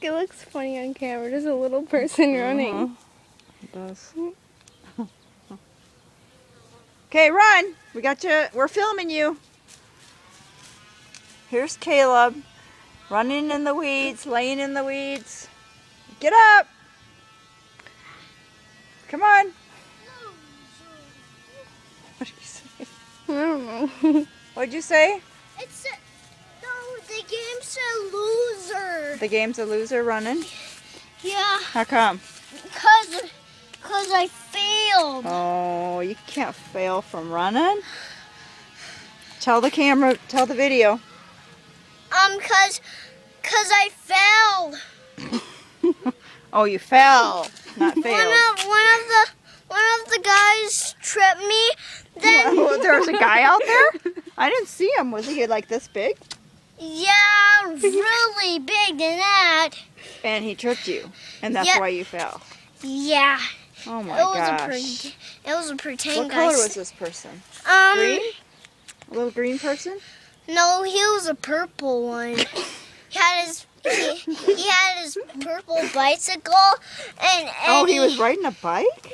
it looks funny on camera. There's a little person running. It does. Okay, run. We got you. We're filming you. Here's Caleb running in the weeds, laying in the weeds. Get up. Come on. What did you say? I don't know. What'd you say? It's no, the game's a loser. The game's a loser running? Yeah, How come? cause I failed. Oh, you can't fail from running. Tell the camera, tell the video. Cause I failed. Oh, you fell, not failed. One of the guys tripped me. Then There was a guy out there? I didn't see him. Was he like this big? yeah, really big than that. And he tripped you, and that's Yep. why you fell. Yeah. Oh my it was gosh. it was a pretend What guy. color was this person? Green? A little green person? No, he was a purple one. He had his purple bicycle and Oh, he was riding a bike?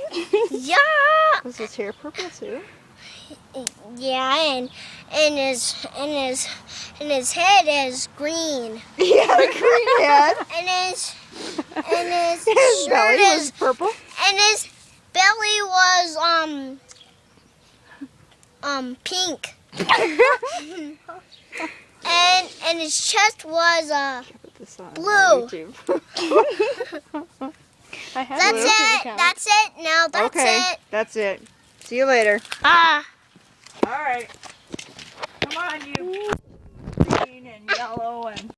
yeah. Was his hair purple too? Yeah, and his head is green. He had a green head. And his His shirt belly was is purple. and his belly was pink. and his chest was Put this on Blue. YouTube. I have that's a it. account. That's it. Now that's Okay, it. that's it. See you later. Ah. All right. Come on, you green and yellow and